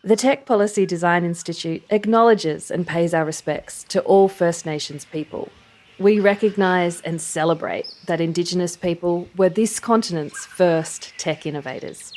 The Tech Policy Design Institute acknowledges and pays our respects to all First Nations people. We recognise and celebrate that Indigenous people were this continent's first tech innovators.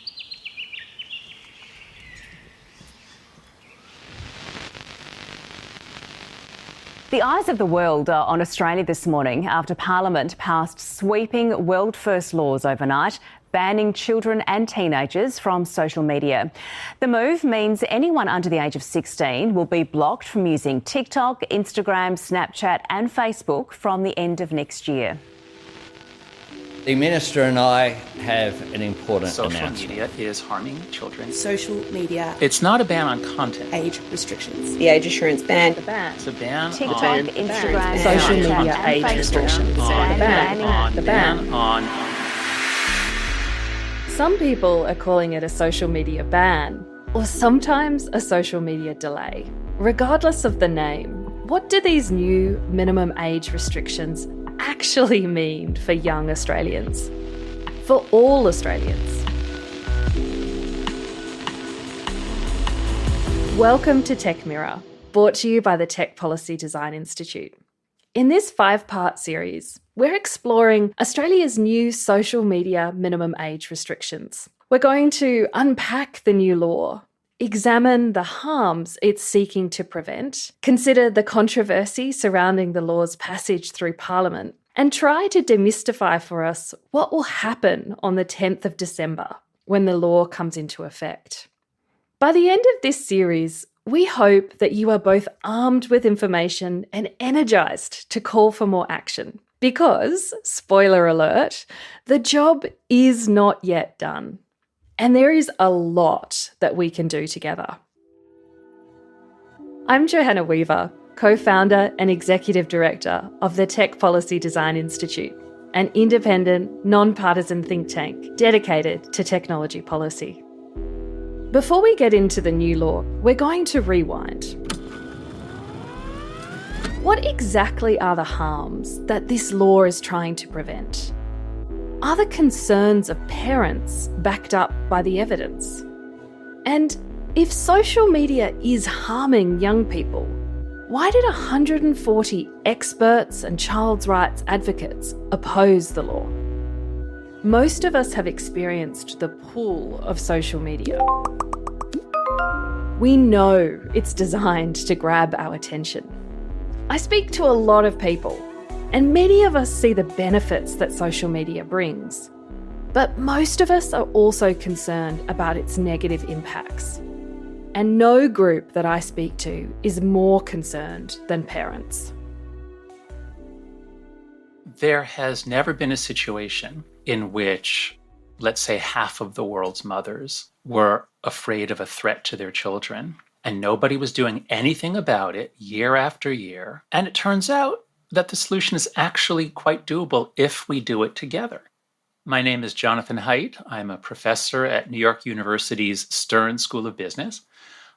The eyes of the world are on Australia this morning after Parliament passed sweeping world-first laws overnight banning children and teenagers from social media. The move means anyone under the age of 16 will be blocked from using TikTok, Instagram, Snapchat and Facebook from the end of next year. The Minister and I have an important announcement. Social media is harming children. Social media. It's not a ban on content. Age restrictions. The age assurance ban. The ban. It's a ban TikTok, on Instagram, social Snapchat media and age Facebook. restrictions. The ban on. Some people are calling it a social media ban, or sometimes a social media delay. Regardless of the name, what do these new minimum age restrictions actually mean for young Australians? For all Australians? Welcome to Tech Mirror, brought to you by the Tech Policy Design Institute. In this 5-part series, we're exploring Australia's new social media minimum age restrictions. We're going to unpack the new law, examine the harms it's seeking to prevent, consider the controversy surrounding the law's passage through Parliament, and try to demystify for us what will happen on the 10th of December when the law comes into effect. By the end of this series, we hope that you are both armed with information and energised to call for more action. Because, spoiler alert, the job is not yet done. And there is a lot that we can do together. I'm Johanna Weaver, co-founder and executive director of the Tech Policy Design Institute, an independent, non-partisan think tank dedicated to technology policy. Before we get into the new law, we're going to rewind. What exactly are the harms that this law is trying to prevent? Are the concerns of parents backed up by the evidence? And if social media is harming young people, why did 140 experts and child's rights advocates oppose the law? Most of us have experienced the pull of social media. We know it's designed to grab our attention. I speak to a lot of people, and many of us see the benefits that social media brings. But most of us are also concerned about its negative impacts. And no group that I speak to is more concerned than parents. There has never been a situation in which, let's say, half of the world's mothers were afraid of a threat to their children, and nobody was doing anything about it year after year. And it turns out that the solution is actually quite doable if we do it together. My name is Jonathan Haidt. I'm a professor at New York University's Stern School of Business.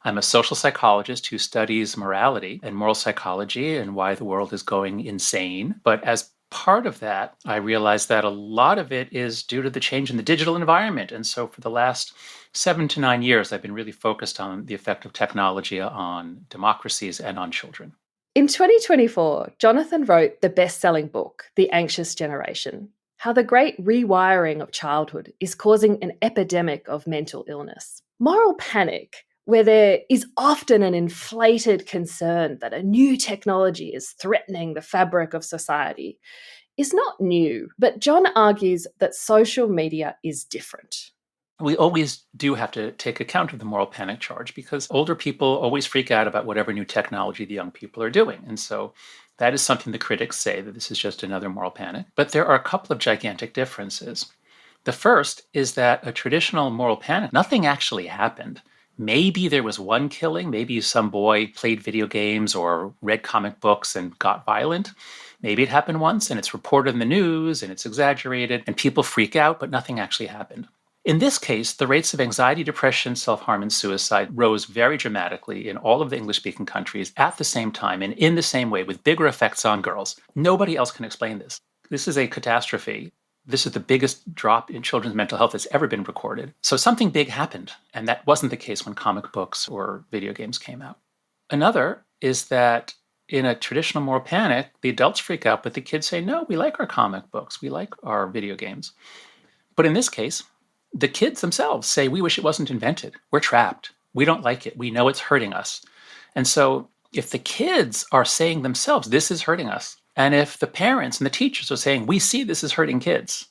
I'm a social psychologist who studies morality and moral psychology and why the world is going insane. But as part of that, I realized that a lot of it is due to the change in the digital environment. And so for the last 7 to 9 years, I've been really focused on the effect of technology on democracies and on children. In 2024, Jonathan wrote the best-selling book, The Anxious Generation, How the Great Rewiring of Childhood is Causing an Epidemic of Mental Illness. Moral panic, where there is often an inflated concern that a new technology is threatening the fabric of society, is not new, but John argues that social media is different. We always do have to take account of the moral panic charge because older people always freak out about whatever new technology the young people are doing. And so that is something the critics say, that this is just another moral panic. But there are a couple of gigantic differences. The first is that a traditional moral panic, nothing actually happened. Maybe there was one killing. Maybe some boy played video games or read comic books and got violent. Maybe it happened once and it's reported in the news and it's exaggerated and people freak out, but nothing actually happened. In this case, the rates of anxiety, depression, self-harm, and suicide rose very dramatically in all of the English-speaking countries at the same time and in the same way with bigger effects on girls. Nobody else can explain this. This is a catastrophe This is the biggest drop in children's mental health that's ever been recorded. So something big happened, and that wasn't the case when comic books or video games came out. Another is that in a traditional moral panic, the adults freak out, but the kids say, no, we like our comic books, we like our video games. But in this case, the kids themselves say, we wish it wasn't invented. We're trapped. We don't like it. We know it's hurting us. And so if the kids are saying themselves, this is hurting us, and if the parents and the teachers are saying, we see this is hurting kids,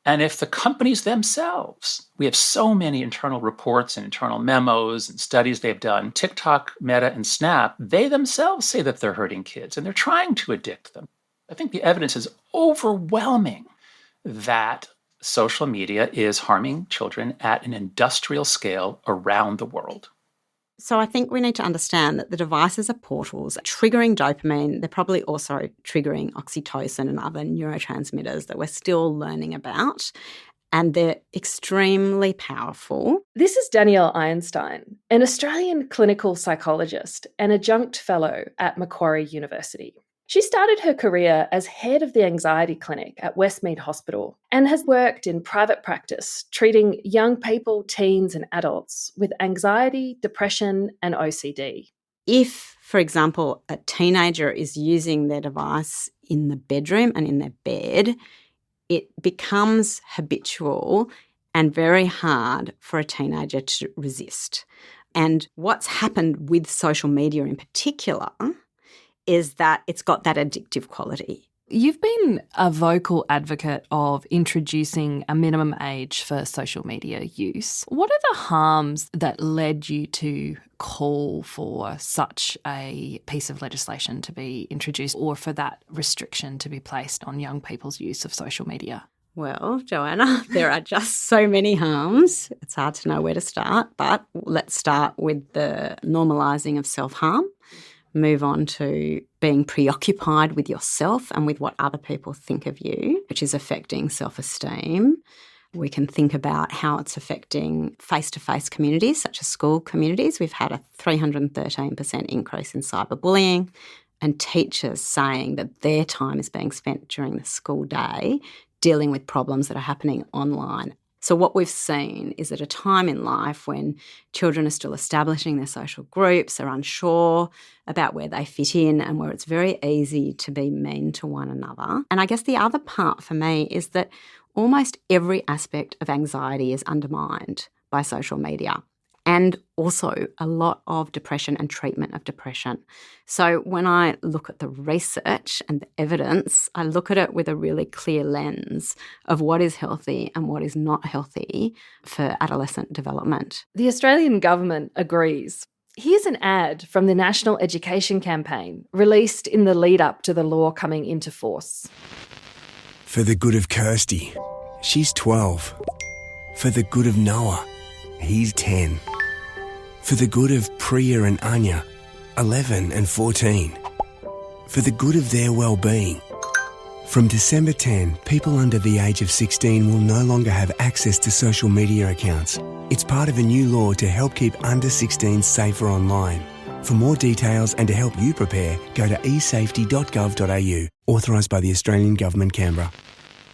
and if the companies themselves, we have so many internal reports and internal memos and studies they've done, TikTok, Meta, and Snap, they themselves say that they're hurting kids and they're trying to addict them. I think the evidence is overwhelming that social media is harming children at an industrial scale around the world. So I think we need to understand that the devices are portals triggering dopamine. They're probably also triggering oxytocin and other neurotransmitters that we're still learning about, and they're extremely powerful. This is Danielle Einstein, an Australian clinical psychologist and adjunct fellow at Macquarie University. She started her career as head of the anxiety clinic at Westmead Hospital and has worked in private practice treating young people, teens and adults with anxiety, depression and OCD. If, for example, a teenager is using their device in the bedroom and in their bed, it becomes habitual and very hard for a teenager to resist. And what's happened with social media in particular is that it's got that addictive quality. You've been a vocal advocate of introducing a minimum age for social media use. What are the harms that led you to call for such a piece of legislation to be introduced or for that restriction to be placed on young people's use of social media? Well, Johanna, there are just so many harms. It's hard to know where to start, but let's start with the normalising of self-harm. Move on to being preoccupied with yourself and with what other people think of you, which is affecting self-esteem. We can think about how it's affecting face-to-face communities, such as school communities. We've had a 313% increase in cyberbullying, and teachers saying that their time is being spent during the school day dealing with problems that are happening online. So what we've seen is at a time in life when children are still establishing their social groups, are unsure about where they fit in and where it's very easy to be mean to one another. And I guess the other part for me is that almost every aspect of anxiety is undermined by social media, and also a lot of depression and treatment of depression. So when I look at the research and the evidence, I look at it with a really clear lens of what is healthy and what is not healthy for adolescent development. The Australian government agrees. Here's an ad from the National Education Campaign released in the lead up to the law coming into force. For the good of Kirsty, she's 12. For the good of Noah, he's 10. For the good of Priya and Anya, 11 and 14. For the good of their well-being. From December 10, people under the age of 16 will no longer have access to social media accounts. It's part of a new law to help keep under 16s safer online. For more details and to help you prepare, go to eSafety.gov.au, authorised by the Australian Government, Canberra.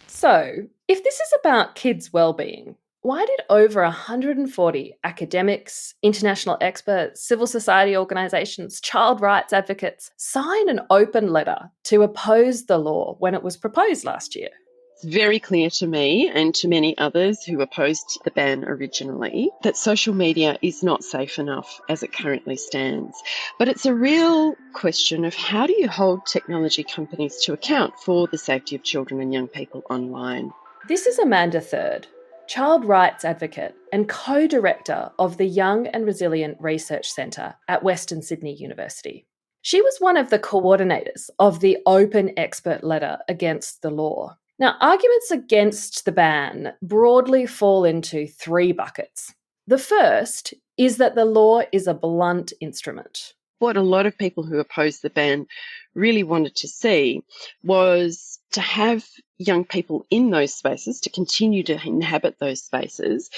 So, if this is about kids' well-being, why did over 140 academics, international experts, civil society organisations, child rights advocates sign an open letter to oppose the law when it was proposed last year? It's very clear to me and to many others who opposed the ban originally that social media is not safe enough as it currently stands. But it's a real question of how do you hold technology companies to account for the safety of children and young people online? This is Amanda Third, child rights advocate and co-director of the Young and Resilient Research Centre at Western Sydney University. She was one of the coordinators of the open expert letter against the law. Now, arguments against the ban broadly fall into three buckets. The first is that the law is a blunt instrument. What a lot of people who opposed the ban really wanted to see was to have young people in those spaces, to continue to inhabit those spaces,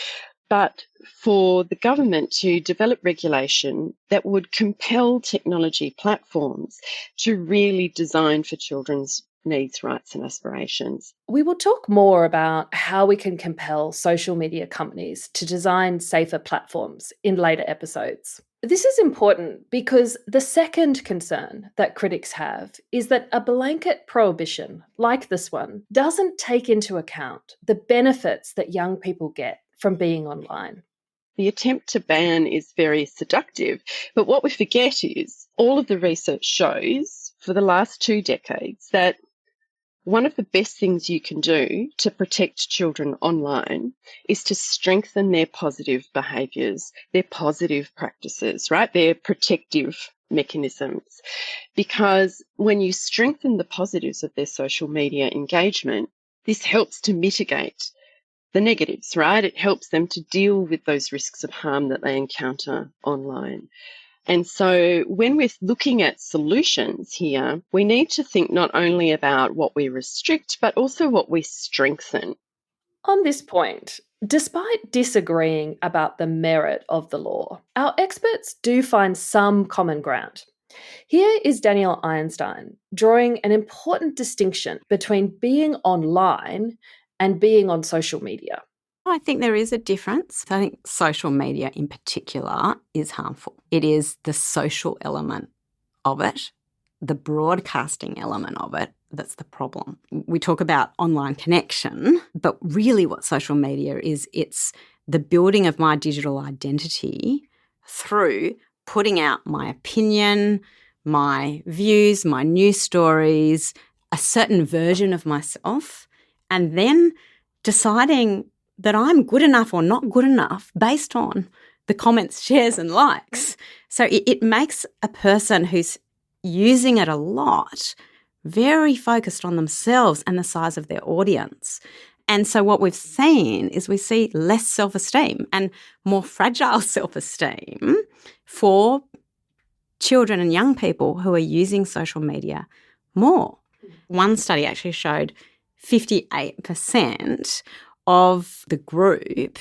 but for the government to develop regulation that would compel technology platforms to really design for children's needs, rights and aspirations. We will talk more about how we can compel social media companies to design safer platforms in later episodes. This is important because the second concern that critics have is that a blanket prohibition like this one doesn't take into account the benefits that young people get from being online. The attempt to ban is very seductive, but what we forget is all of the research shows for the last 2 decades that one of the best things you can do to protect children online is to strengthen their positive behaviours, their positive practices, right? Their protective mechanisms. Because when you strengthen the positives of their social media engagement, this helps to mitigate the negatives, right? It helps them to deal with those risks of harm that they encounter online. And so when we're looking at solutions here, we need to think not only about what we restrict, but also what we strengthen. On this point, despite disagreeing about the merit of the law, our experts do find some common ground. Here is Danielle Einstein drawing an important distinction between being online and being on social media. I think there is a difference. I think social media in particular is harmful. It is the social element of it, the broadcasting element of it, that's the problem. We talk about online connection, but really what social media is, it's the building of my digital identity through putting out my opinion, my views, my news stories, a certain version of myself, and then deciding that I'm good enough or not good enough based on the comments, shares and likes. So it makes a person who's using it a lot very focused on themselves and the size of their audience. And so what we've seen is we see less self-esteem and more fragile self-esteem for children and young people who are using social media more. One study actually showed 58% of the group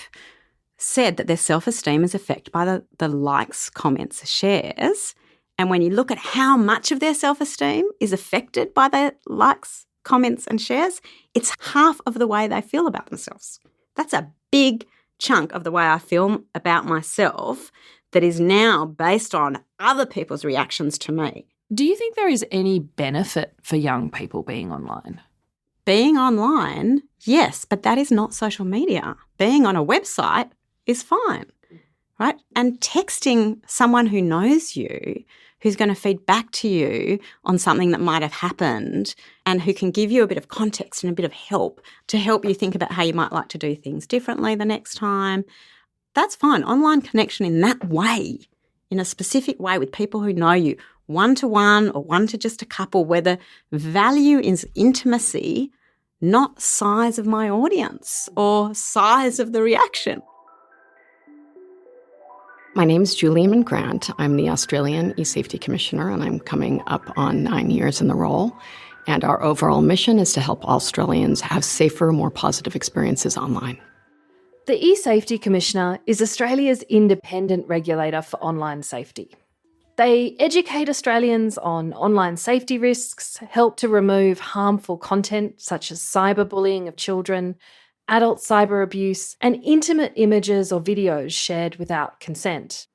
said that their self-esteem is affected by the likes, comments, shares. And when you look at how much of their self-esteem is affected by the likes, comments and shares, it's half of the way they feel about themselves. That's a big chunk of the way I feel about myself that is now based on other people's reactions to me. Do you think there is any benefit for young people being online? Being online, yes, but that is not social media. Being on a website is fine, right? And texting someone who knows you, who's going to feed back to you on something that might have happened and who can give you a bit of context and a bit of help to help you think about how you might like to do things differently the next time, that's fine. Online connection in that way, in a specific way with people who know you, one-to-one or one to just a couple, where the value is intimacy, not size of my audience or size of the reaction. My name's Julie Inman Grant. I'm the Australian eSafety Commissioner, and I'm coming up on 9 years in the role. And our overall mission is to help Australians have safer, more positive experiences online. The eSafety Commissioner is Australia's independent regulator for online safety. They educate Australians on online safety risks, help to remove harmful content such as cyberbullying of children, adult cyber abuse, and intimate images or videos shared without consent.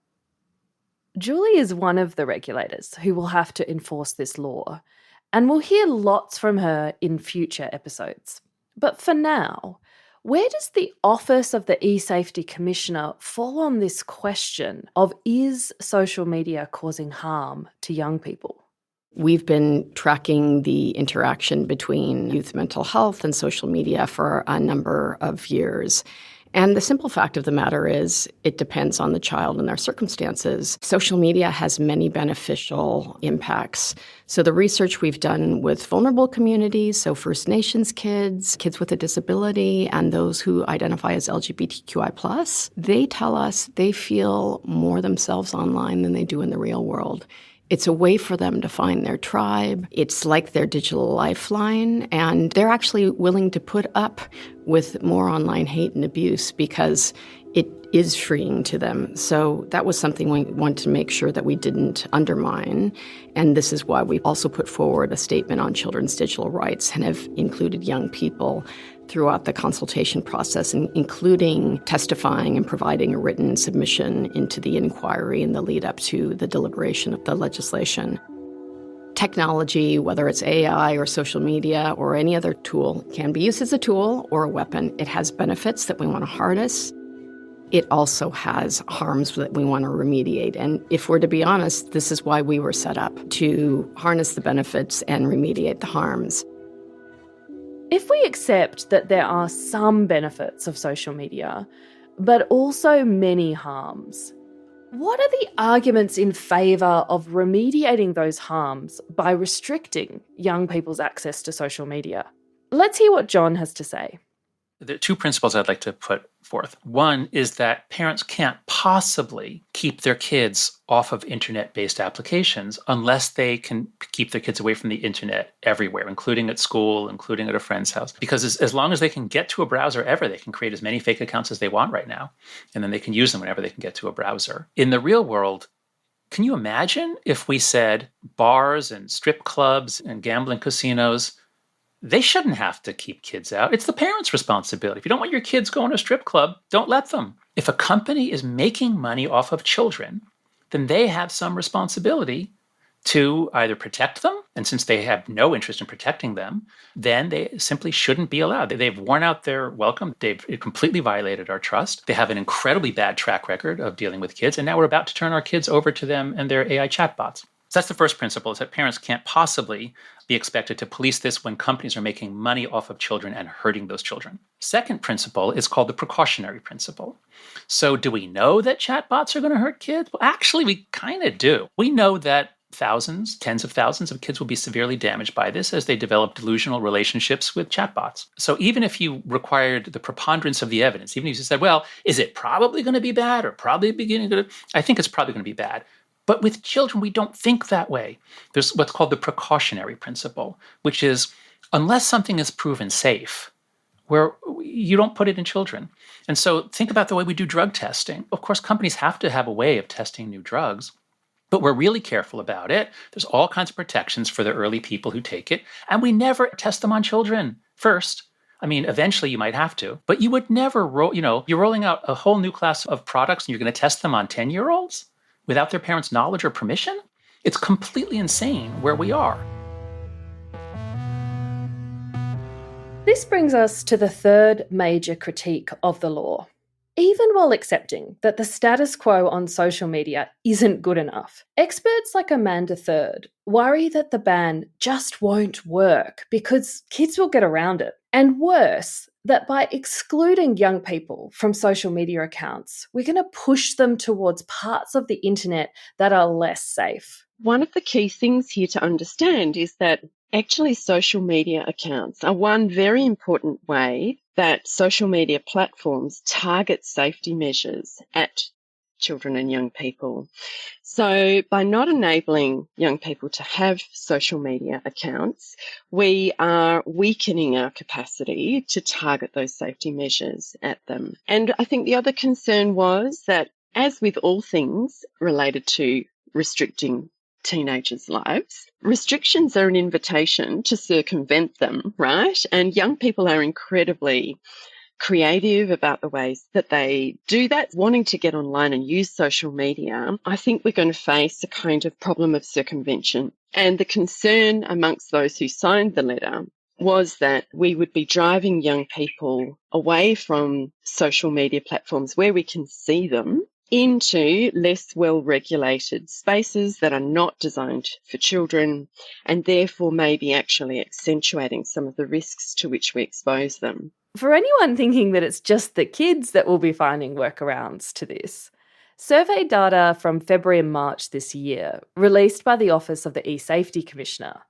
Julie is one of the regulators who will have to enforce this law, and we'll hear lots from her in future episodes. But for now, where does the Office of the eSafety Commissioner fall on this question of, is social media causing harm to young people? We've been tracking the interaction between youth mental health and social media for a number of years. And the simple fact of the matter is it depends on the child and their circumstances. Social media has many beneficial impacts. So the research we've done with vulnerable communities, so First Nations kids, kids with a disability, and those who identify as LGBTQI+, they tell us they feel more themselves online than they do in the real world. It's a way for them to find their tribe. It's like their digital lifeline, and they're actually willing to put up with more online hate and abuse because it is freeing to them. So that was something we wanted to make sure that we didn't undermine. And this is why we also put forward a statement on children's digital rights and have included young people throughout the consultation process, including testifying and providing a written submission into the inquiry in the lead up to the deliberation of the legislation. Technology, whether it's AI or social media or any other tool, can be used as a tool or a weapon. It has benefits that we want to harness. It also has harms that we want to remediate. And if we're to be honest, this is why we were set up, to harness the benefits and remediate the harms. If we accept that there are some benefits of social media, but also many harms, what are the arguments in favour of remediating those harms by restricting young people's access to social media? Let's hear what John has to say. There are two principles I'd like to put forth. One is that parents can't possibly keep their kids off of internet-based applications unless they can keep their kids away from the internet everywhere, including at school, including at a friend's house. Because as long as they can get to a browser ever, they can create as many fake accounts as they want right now, and then they can use them whenever they can get to a browser. In the real world, can you imagine if we said bars and strip clubs and gambling casinos, they shouldn't have to keep kids out. It's the parents' responsibility. If you don't want your kids going to a strip club, don't let them. If a company is making money off of children, then they have some responsibility to either protect them, and since they have no interest in protecting them, then they simply shouldn't be allowed. They've worn out their welcome. They've completely violated our trust. They have an incredibly bad track record of dealing with kids, and now we're about to turn our kids over to them and their AI chatbots. So that's the first principle, is that parents can't possibly be expected to police this when companies are making money off of children and hurting those children. Second principle is called the precautionary principle. So do we know that chatbots are going to hurt kids? Well, actually, we kind of do. We know that thousands, tens of thousands of kids will be severely damaged by this as they develop delusional relationships with chatbots. So even if you required the preponderance of the evidence, even if you said, well, is it probably going to be bad or probably beginning to, I think it's probably going to be bad. But with children, we don't think that way. There's what's called the precautionary principle, which is unless something is proven safe, where you don't put it in children. And so think about the way we do drug testing. Of course, companies have to have a way of testing new drugs, but we're really careful about it. There's all kinds of protections for the early people who take it, and we never test them on children first. I mean, eventually you might have to, but you would never you're rolling out a whole new class of products and you're going to test them on 10-year-olds? Without their parents' knowledge or permission? It's completely insane where we are. This brings us to the third major critique of the law. Even while accepting that the status quo on social media isn't good enough, experts like Amanda Third worry that the ban just won't work because kids will get around it. And worse, that by excluding young people from social media accounts, we're going to push them towards parts of the internet that are less safe. One of the key things here to understand is that actually social media accounts are one very important way that social media platforms target safety measures at children and young people. So by not enabling young people to have social media accounts, we are weakening our capacity to target those safety measures at them. And I think the other concern was that, as with all things related to restricting teenagers' lives, restrictions are an invitation to circumvent them, right? And young people are incredibly creative about the ways that they do that, wanting to get online and use social media. I think we're going to face a kind of problem of circumvention. And the concern amongst those who signed the letter was that we would be driving young people away from social media platforms where we can see them into less well-regulated spaces that are not designed for children and therefore maybe actually accentuating some of the risks to which we expose them. For anyone thinking that it's just the kids that will be finding workarounds to this, survey data from February and March this year, released by the Office of the eSafety Commissioner,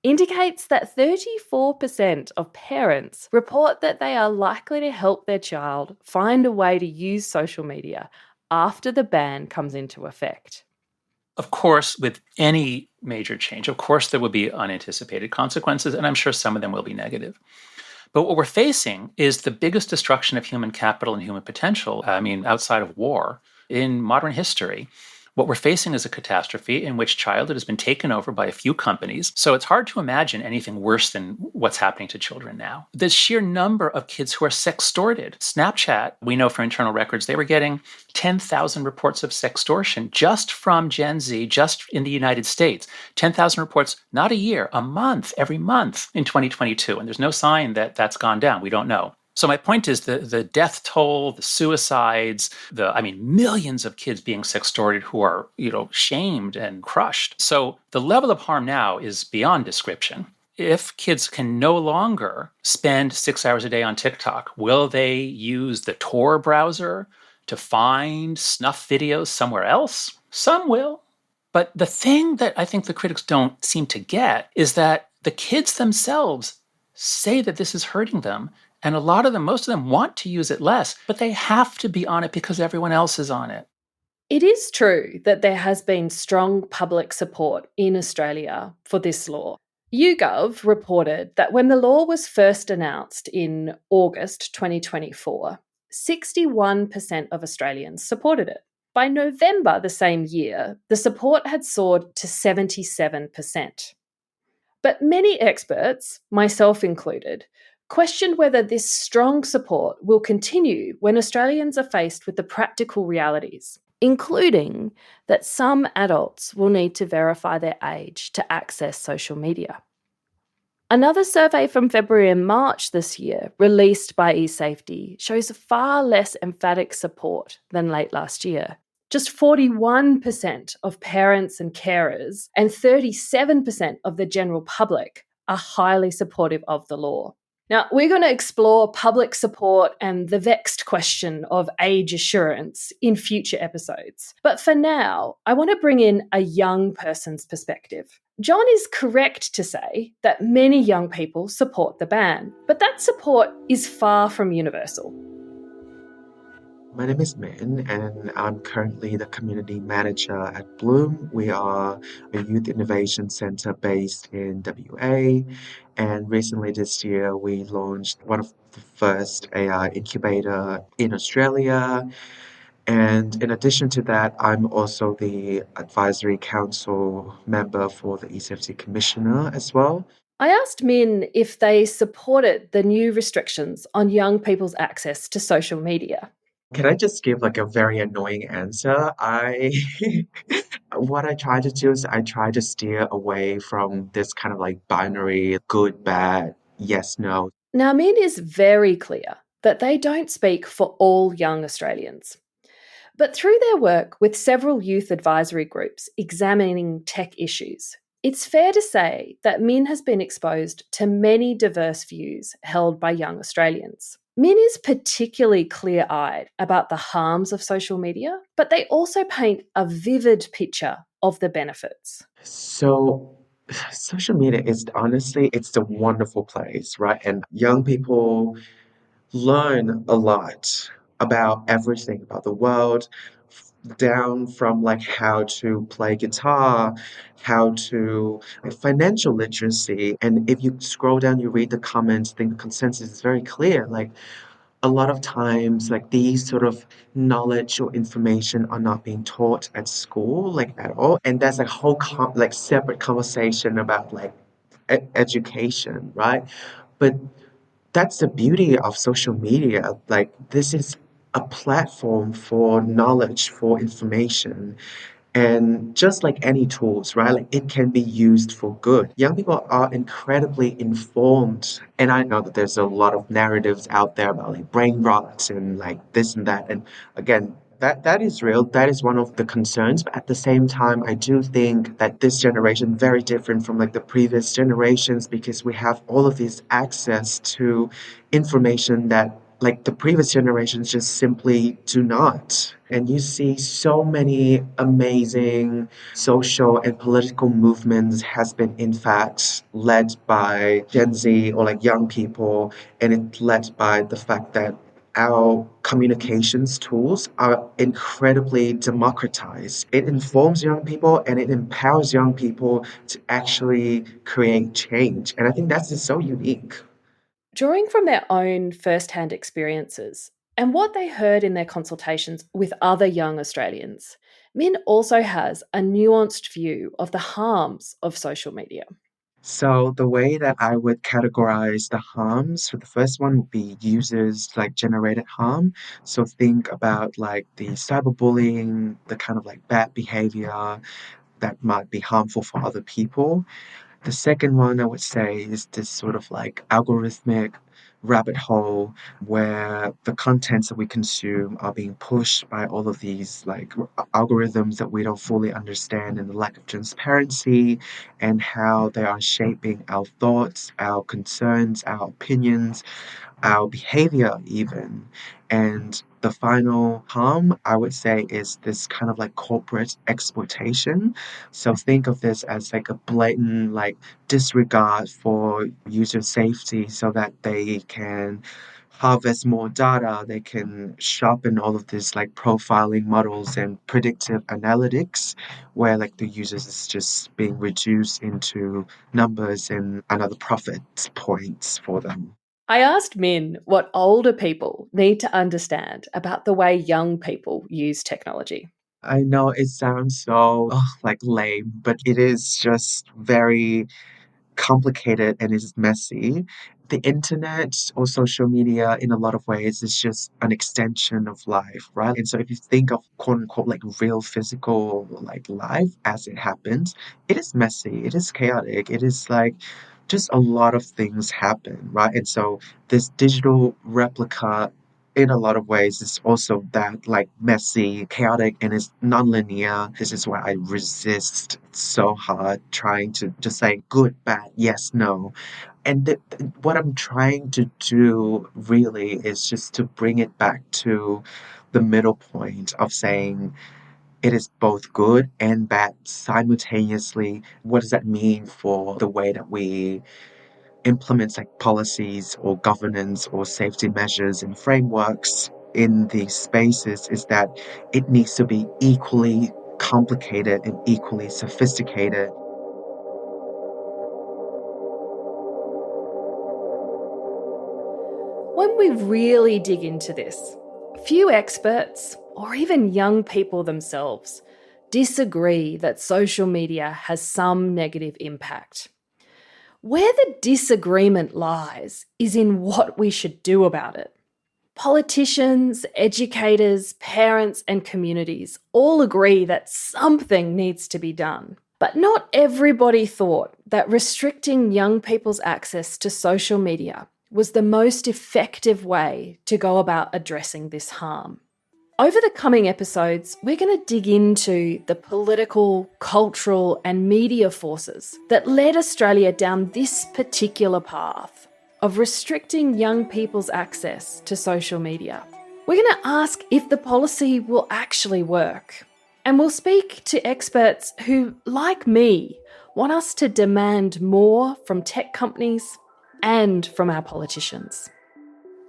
indicates that 34% of parents report that they are likely to help their child find a way to use social media after the ban comes into effect. Of course, with any major change, of course there will be unanticipated consequences, and I'm sure some of them will be negative. But what we're facing is the biggest destruction of human capital and human potential, outside of war, in modern history. What we're facing is a catastrophe in which childhood has been taken over by a few companies. So it's hard to imagine anything worse than what's happening to children now. The sheer number of kids who are sextorted. Snapchat, we know from internal records, they were getting 10,000 reports of sextortion just from Gen Z, just in the United States. 10,000 reports, not a year, a month, every month in 2022. And there's no sign that that's gone down. We don't know. So my point is the death toll, the suicides, millions of kids being sextorted who are, shamed and crushed. So the level of harm now is beyond description. If kids can no longer spend 6 hours a day on TikTok, will they use the Tor browser to find snuff videos somewhere else? Some will. But the thing that I think the critics don't seem to get is that the kids themselves say that this is hurting them. And most of them want to use it less, but they have to be on it because everyone else is on it. It is true that there has been strong public support in Australia for this law. YouGov reported that when the law was first announced in August 2024, 61% of Australians supported it. By November the same year, the support had soared to 77%. But many experts, myself included, questioned whether this strong support will continue when Australians are faced with the practical realities, including that some adults will need to verify their age to access social media. Another survey from February and March this year, released by eSafety, shows far less emphatic support than late last year. Just 41% of parents and carers and 37% of the general public are highly supportive of the law. Now, we're going to explore public support and the vexed question of age assurance in future episodes. But for now, I want to bring in a young person's perspective. John is correct to say that many young people support the ban, but that support is far from universal. My name is Minh, and I'm currently the community manager at Bloom. We are a youth innovation center based in WA, and recently this year we launched one of the first AI incubator in Australia. And in addition to that, I'm also the advisory council member for the eSafety Commissioner as well. I asked Minh if they supported the new restrictions on young people's access to social media. Can I just give a very annoying answer? What I try to do is I try to steer away from this kind of binary, good, bad, yes, no. Now, Minh is very clear that they don't speak for all young Australians. But through their work with several youth advisory groups examining tech issues, it's fair to say that Minh has been exposed to many diverse views held by young Australians. Minh is particularly clear-eyed about the harms of social media, but they also paint a vivid picture of the benefits. So social media is honestly, it's a wonderful place, right? And young people learn a lot about everything, about the world, down from how to play guitar, how to financial literacy. And if you scroll down, you read the comments, I think the consensus is very clear. A lot of times, these sort of knowledge or information are not being taught at school, at all. And there's a whole separate conversation about education, right? But that's the beauty of social media. This is a platform for knowledge, for information. And just like any tools, right? It can be used for good. Young people are incredibly informed. And I know that there's a lot of narratives out there about brain rot and this and that. And again, that is real. That is one of the concerns. But at the same time, I do think that this generation very different from the previous generations, because we have all of this access to information that the previous generations just simply do not. And you see so many amazing social and political movements has been in fact led by Gen Z or young people, and it's led by the fact that our communications tools are incredibly democratized. It informs young people and it empowers young people to actually create change. And I think that's just so unique. Drawing from their own first-hand experiences and what they heard in their consultations with other young Australians, Minh also has a nuanced view of the harms of social media. So the way that I would categorize the harms, so the first one would be users generated harm. So think about the cyberbullying, the kind of bad behavior that might be harmful for other people. The second one I would say is this sort of algorithmic rabbit hole where the contents that we consume are being pushed by all of these algorithms that we don't fully understand, and the lack of transparency and how they are shaping our thoughts, our concerns, our opinions, our behavior even. And the final harm, I would say, is this kind of corporate exploitation. So think of this as a blatant disregard for user safety so that they can harvest more data, they can sharpen all of these profiling models and predictive analytics, where the users is just being reduced into numbers and another profit points for them. I asked Minh what older people need to understand about the way young people use technology. I know it sounds so lame, but it is just very complicated and it's messy. The internet or social media in a lot of ways is just an extension of life, right? And so if you think of quote unquote real physical life as it happens, it is messy, it is chaotic, it is just a lot of things happen, right? And so this digital replica in a lot of ways is also that messy, chaotic, and it's non-linear. This is why I resist so hard trying to just say good, bad, yes, no. And what I'm trying to do really is just to bring it back to the middle point of saying it is both good and bad simultaneously. What does that mean for the way that we implement policies or governance or safety measures and frameworks in these spaces? Is that it needs to be equally complicated and equally sophisticated. When we really dig into this, few experts, or even young people themselves, disagree that social media has some negative impact. Where the disagreement lies is in what we should do about it. Politicians, educators, parents, and communities all agree that something needs to be done. But not everybody thought that restricting young people's access to social media was the most effective way to go about addressing this harm. Over the coming episodes, we're going to dig into the political, cultural, and media forces that led Australia down this particular path of restricting young people's access to social media. We're going to ask if the policy will actually work. And we'll speak to experts who, like me, want us to demand more from tech companies and from our politicians.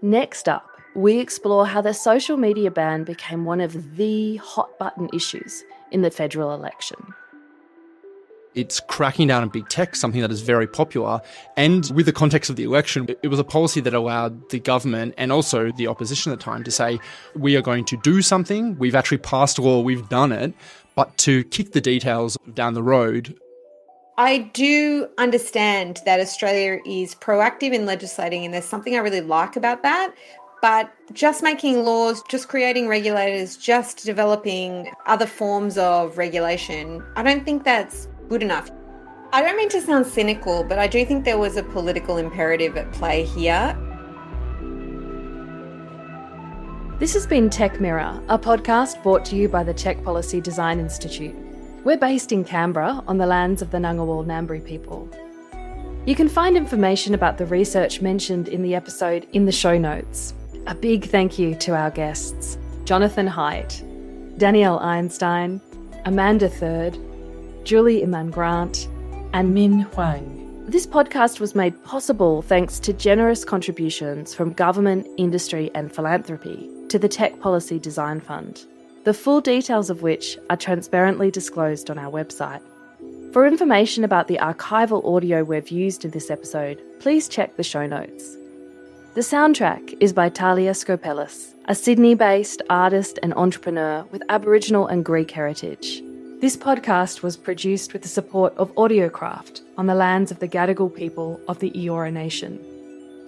Next up, we explore how the social media ban became one of the hot-button issues in the federal election. It's cracking down on big tech, something that is very popular. And with the context of the election, it was a policy that allowed the government and also the opposition at the time to say, we are going to do something, we've actually passed a law, we've done it, but to kick the details down the road. I do understand that Australia is proactive in legislating, and there's something I really like about that. But just making laws, just creating regulators, just developing other forms of regulation, I don't think that's good enough. I don't mean to sound cynical, but I do think there was a political imperative at play here. This has been Tech Mirror, a podcast brought to you by the Tech Policy Design Institute. We're based in Canberra on the lands of the Ngunnawal Ngambri people. You can find information about the research mentioned in the episode in the show notes. A big thank you to our guests, Jonathan Haidt, Danielle Einstein, Amanda Third, Julie Inman Grant, and Minh Hoang. This podcast was made possible thanks to generous contributions from government, industry and philanthropy to the Tech Policy Design Fund, the full details of which are transparently disclosed on our website. For information about the archival audio we've used in this episode, please check the show notes. The soundtrack is by Talia Skopelis, a Sydney-based artist and entrepreneur with Aboriginal and Greek heritage. This podcast was produced with the support of Audiocraft on the lands of the Gadigal people of the Eora Nation.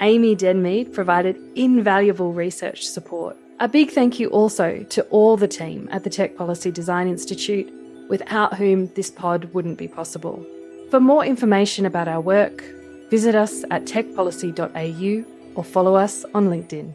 Amy Denmede provided invaluable research support. A big thank you also to all the team at the Tech Policy Design Institute, without whom this pod wouldn't be possible. For more information about our work, visit us at techpolicy.au or follow us on LinkedIn.